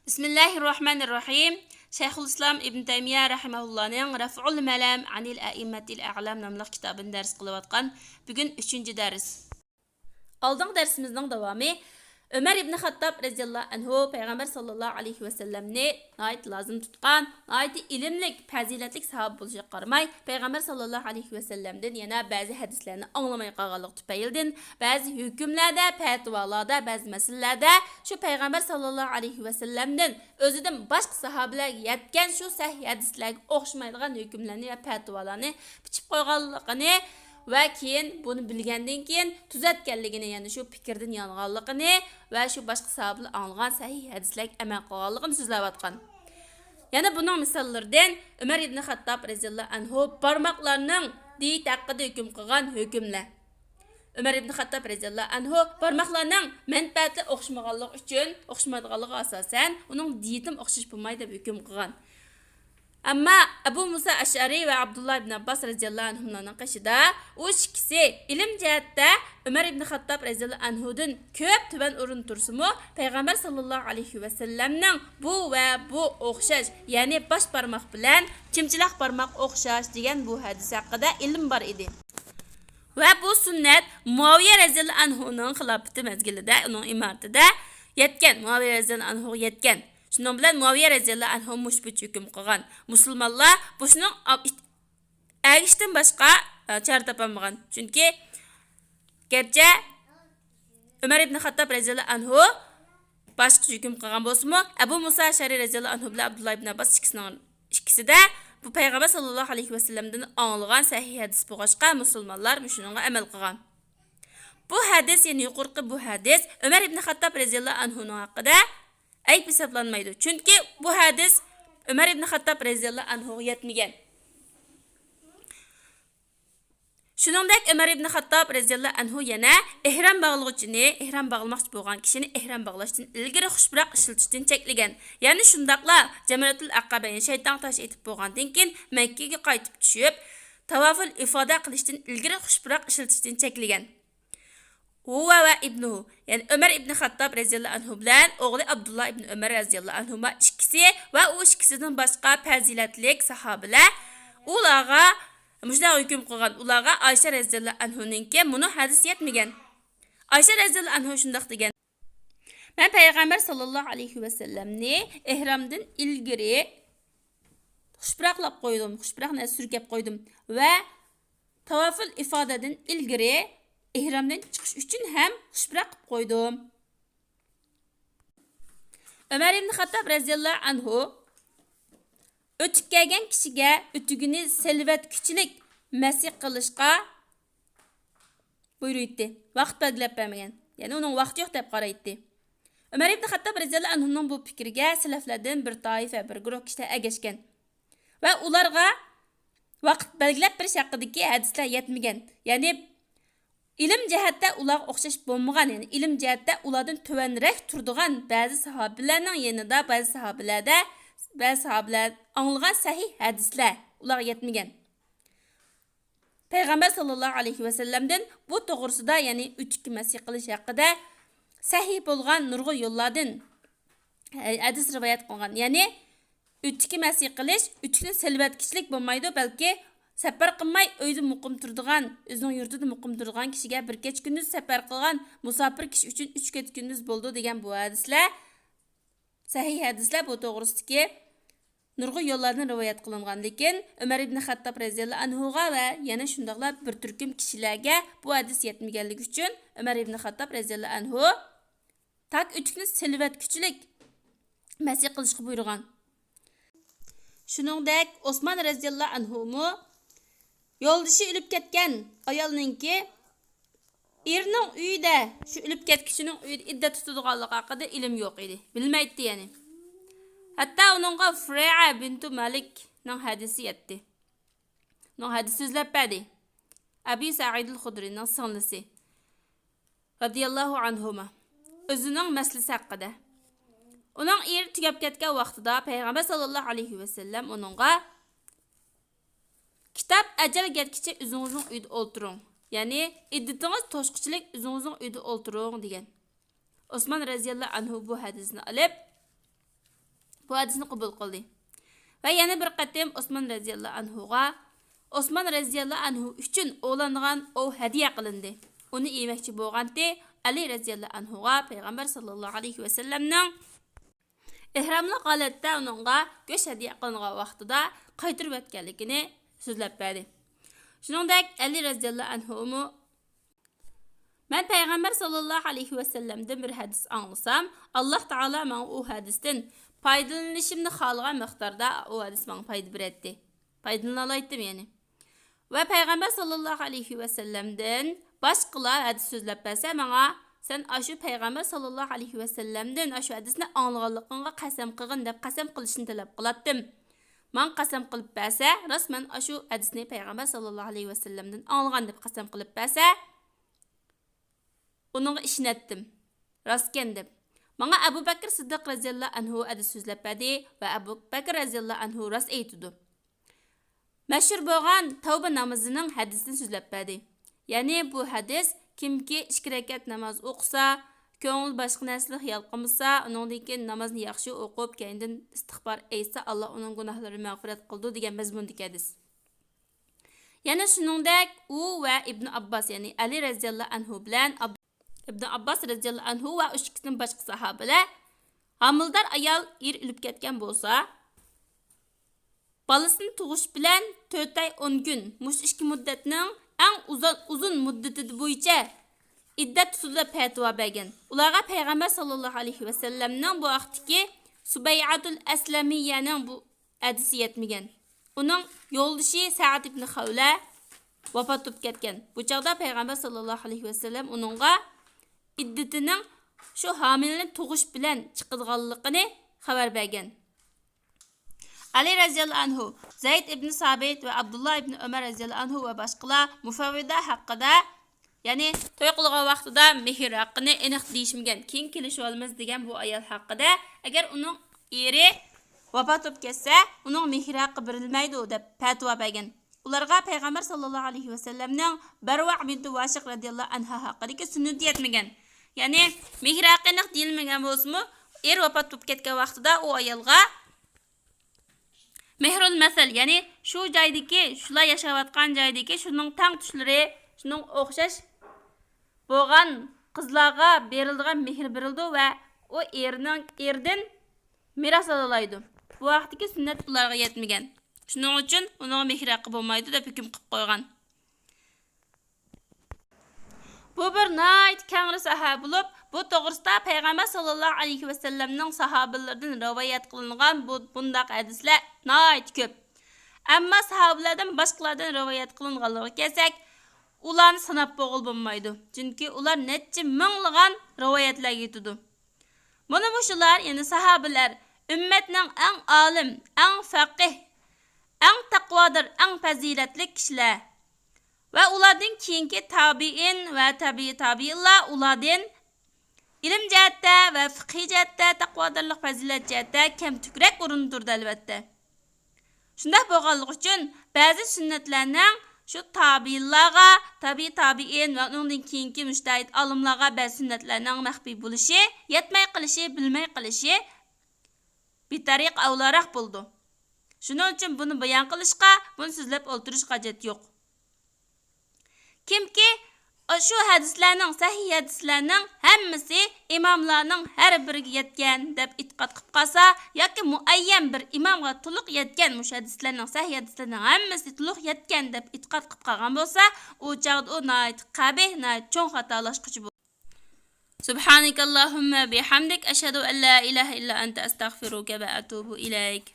Bismillahirrahmanirrahim. Shayxulislam İbn Taymiya rahimahullahning Raf'ul Malam anil a'immatil a'lam nomli kitobini dars qilayotgan. Bugun 3-chi dars. Oldingi darsimizning davomi Ömer ibn Xattob radhiyallohu anhu payg'ambar sallallohu alayhi vasallamni nayt lozim tutgan, nayt ilmlik, fazilatlik sahoba bo'lishiga qaramay, payg'ambar sallallohu alayhi vasallamdan yana ba'zi hadislarni anglamay qolganlik tufaylidan ba'zi hukmlarda, fatvolarda, ba'zi masalalarda shu payg'ambar sallallohu alayhi vasallamdan o'zidan boshqa sahobalarga yetgan shu sahih hadislarga o'xshamaydigan hukmlarni va fatvolarni bichib qo'yganligini va keyin buni bilgandan keyin tuzatganligini, ya'ni shu fikrdan yonganligini va shu boshqa sahobalar anglagan sahih hadislarga amal qilganligini so'zlayotgan. Yana buning misollaridan Umar ibn Xattob radhiyallohu anhu barmoqlarning diyet haqida hukm qilgan hukmlar. Umar ibn Xattob radhiyallohu anhu barmoqlarning manfaatli o'xshamaganligi uchun, o'xshamaydiganligi asosan uning diyetim o'xshash bo'lmaydi deb hukm qilgan. Amma Abu Musa Ash'ari va Abdullah ibn Abbas radhiyallohu anhuning qishida u ikkisi ilm jihatda Umar ibn Xattob radhiyallohu anhudan ko'p tuban o'rin tursimi, payg'ambar sallallohu alayhi vasallamning bu va bu o'xshash, ya'ni bosh barmoq bilan chimchiloq barmoq o'xshash degan bu hadis haqida ilm bor edi. Va bu sunnat Muaviya radhiyallohu anhuning xilofati mezgilida, uning imoratida yetgan, Muaviya radhiyallohu anhu yetgan. Shundan bilan Muaviya radhiyallohu anhu mushbut hukm qilgan. Musulmonlar buning agishdan boshqa chora topolmagan. Chunki gerçi Umar ibn Xattob radhiyallohu anhu boshqa hukm qilgan bo'lsa-mu, Abu Musa Ash'ari radhiyallohu anhu bilan Abdullah ibn Abbas ikkisida bu payg'ambar sallallohu alayhi vasallamdan anglagan sahih hadis bo'lg'achqa musulmonlar shunga amal qilgan. Bu hadis, ya'ni yuqorqi bu hadis Umar ibn Xattob radhiyallohu anhu haqida ayb hisoblanmaydi. Chunki bu hadis Umar ibn Xattob radhiyallohu anhu yetmagan. Shuningdek Umar ibn Xattob radhiyallohu anhu yana ihrom bog'lovchini, ihrom bog'lamoqchi bo'lgan kishini ihrom bog'lashdan ilgari xushbiroq ishlatishdan cheklagan. Ya'ni shundaqla Jamratul Aqaba, shayton tosh etib bo'lgandan keyin Makka ga qaytib tushib, tavaful ifoda qilishdan ilgari xushbiroq ishlatishdan cheklagan. Huwa va ibnuhu, ya'ni Umar ibn Xattob radhiyallohu anhu bilan o'g'li Abdullah ibn Umar radhiyallohu anhu ikkisi va u ikkisidan boshqa fazilatlik sahobalar ularga mujda hukm qilgan. Ularga Aysha radhiyallohu anhuninki buni hadis yetmagan. Aysha radhiyallohu anhu shundoq degan: "Men payg'ambar sallallohu alayhi vasallamni ihromdan ilgari xushbiroqlab qo'ydim, xushbiroqni surkab qo'ydim va tavaful ifodadan ilgari ihromdan chiqish uchun ham xushbiroq qilib qo'ydim." Umar ibn Xattob radhiyallohu anhu o'tib kelgan kishiga o'tigini silvatkichilik masih qilishga buyurdi. Vaqt belgilab bermagan. Ya'ni uning vaqti yo'q deb qaraydi. Umar ibn Xattob radhiyallohu anhuning bu fikriga salaflardan bir toifa, bir guruh kishilar ergashgan. Va ularga vaqt belgilab berish haqidagi hadislar yetmagan. Ya'ni ilm jihatda ular o'xshash bo'lmagan, ya'ni ilm jihatda ulardan tuvanroq turadigan ba'zi sahobalarning yanida ba'zi sahobalar anglagan sahih hadislar ular yetmagan. Payg'ambar sallallohu alayhi vasallamdan bu to'g'risida, ya'ni utikki masih qilish haqida sahih bo'lgan nurg'un yo'llardan hadis rivoyat qilgan. Ya'ni utikki masih qilish, utikni silvatkichilik bo'lmaydi, balki safar qilmay uyda muqim turadigan, o'zining yurtida muqim turadigan kishiga bir kech kunduz safar qilgan musofir kishi uchun 3 kech kunduz bo'ldi degan bu hadislar, sahih hadislar bu to'g'risidagi nurg'un yo'llardan rivoyat qilingan. Lekin Umar ibn Xattob radhiyallohu anhuga va yana shundaqlar bir turkum kishilarga bu hadis yetmaganligi uchun Umar ibn Xattob radhiyallohu anhu tak utikni silvatkichilik masih qilishga buyurgan. Shuningdek Osmon radhiyallohu anhu yo'ldishi o'lib ketgan ayolninki erning uyida, shu o'lib ketkichining uyida iddat tutadiganligi haqida ilm yo'q edi. Bilmaydi ya'ni. Hatta uningga Furay'a bintu Malik ning hadisi yetdi. Ning hadisi so'zlab berdi. Abi Sa'id al-Khudrining singlisi radhiyallohu anhuma o'zining maslasi haqida. Uning eri tugab ketgan vaqtida payg'ambar sallallohu alayhi vasallam uningga kitob ajal yetkicha o'zingizning uyda o'ltiring. Ya'ni iddatingiz to'shqichilik o'zingizning uyda o'ltiring degan. Osmon radhiyallohu anhu bu hadisni olib bu hadisni qabul qildi. Va yana bir qatim Osman radhiyallohu anhuga Osman radhiyallohu anhu uchun o'langan o hadiya qilindi. Uni yemoqchi bo'lganda Ali radhiyallohu anhuga payg'ambar sallallohu alayhi va sallamning ihramli holatda uningga go'sht hadiya qilingan vaqtida qaytirib o'tganligini so'zlab berdi. Shuningdek Ali radhiyallohu anhu men payg'ambar sallallohu alayhi va sallamdan bir hadis anglasam, Alloh taolo menga u hadisdan foydalanishimni xohlagan miqdorda u hadis menga foyda beradi. Foydalana oldim ya'ni. Va payg'ambar sallallohu alayhi va sallamdan boshqalar hadis so'zlab bersa, menga sen ashu payg'ambar sallallohu alayhi va sallamdan ashu hadisni anglaganligingga qasam qilgin deb qasam qilishni talab qilatdim. Men qasam qilib bersa, rasman ashu hadisni payg'ambar sallallohu alayhi va sallamdan anglagan deb qasam qilib bersa, uningga ishonatdim. Rostken deb. Menga Abu Bakr Siddiq radhiyallohu anhu hadis so'zlab berdi va Abu Bakr radhiyallohu anhu rost aytdi. Mashhur bo'lgan tavba namozining hadisini so'zlab berdi. Ya'ni bu hadis kimki 2 rakat namoz o'qisa, ko'ngil boshqa narsaga xiyol qilmasa, uningdan keyin namozni yaxshi o'qib, keyindan istig'for aytsa, Alloh uning gunohlarini mag'firat qildi degan mazmundagi hadis. Yana shuningdek u va Ibn Abbas, ya'ni Ali radhiyallohu anhu bilan Ibn Abbas radhiyallohu anhu va ushkidan boshqa sahobalar homildor ayol o'lib ketgan bo'lsa, balasini tug'ish bilan 4 oy 10 kun mush 2 muddatning eng uzun muddati bo'yicha iddat tutulib fatvo bergan. Ularga payg'ambar sallallohu alayhi va sallamning bu vaqtdagi Subay'atul Aslamiyaning bu hadisi yetmagan. Uning yo'ldoshi Sa'd ibn Xavla vafot etib ketgan. Bu chaqda payg'ambar sallallohu alayhi va sallam uningga iddatining shu homilani tug'ish bilan chiqadiganligini xabar bergan. Ali radhiyallohu anhu, Zayd ibn Sabit va Abdullah ibn Umar radhiyallohu anhu va boshqalar mufavvida haqida, ya'ni to'y qilgan vaqtida mehr haqqini aniq deyishmagan, keyin kelishib olamiz degan bu ayol haqida, agar uning eri vafot etib ketsa, uning mehr haqqi berilmaydi deb fatvo bergan. Ularga payg'ambar sallallohu alayhi va sallamning Barva bint Vashiq radhiyallohu anha haqidagi sunnati yetmagan. Ya'ni mehr haqqi aniq deyilmagan bo'lsa-mu, er vafot etib ketgan vaqtida u ayolga mehrul masal, ya'ni shu joydagi, shular yashayotgan joydagi shuning tang tushlari, shuning o'xshash bo'lgan qizlarga berilgan mehr berildi va u erdan miros olaydi. Bu vaqtdagi sunnat ularga yetmagan. Shuning uchun uning mehr haqqi bo'lmaydi deb hukm qilib qo'ygan. Bu bir nayt kangri sahoba bo'lib, bu to'g'risida payg'ambar sallallohu alayhi va sallamning sahobalaridan rivoyat qilingan bundaq hadislar nayt ko'p. Ammo sahobalardan boshqalardan rivoyat qilinganligiga kelsak, ularni sanab bo'lmaydi. Chunki ular necha minglagan rivoyatlarga yetadi. Mana bu shular, ya'ni sahobalar ummatning eng olim, eng faqih, eng taqvodir, eng fazilatli kishilar. Va ulardan keyingi tabiin va tabiinlar ulardan ilm jihatda va fiqh jihatda, taqvodorlik fazilat jihatda kam tukrak o'rin turdi albatta. Shunday bo'lganligi uchun ba'zi sunnatlarning shu tabiinlarga, tabiin va undan keyingi mujtahid olimlarga ba'zi sunnatlarning maxfiy bo'lishi, yetmay qilishi, bilmay qilishi bitariq avlaroq bo'ldi. Shuning uchun buni bayon qilishga, buni so'zlab o'tirish hojat yo'q. Kimki shu hadislarning, sahih hadislarning hammasi imomlarning har biriga yetgan deb e'tiqod qilib qolsa, yoki muayyan bir imomga to'liq yetgan mush hadislarning, sahih hadislarning hammasi to'liq yetgan deb e'tiqod qilib qolgan bo'lsa, u chaqda u nayt qabih, nayt cho'ng xatolashquchi bo'ladi. Subhanakallahumma bihamdik ashhadu an la ilaha illa anta astaghfiruka va atubu ilayk.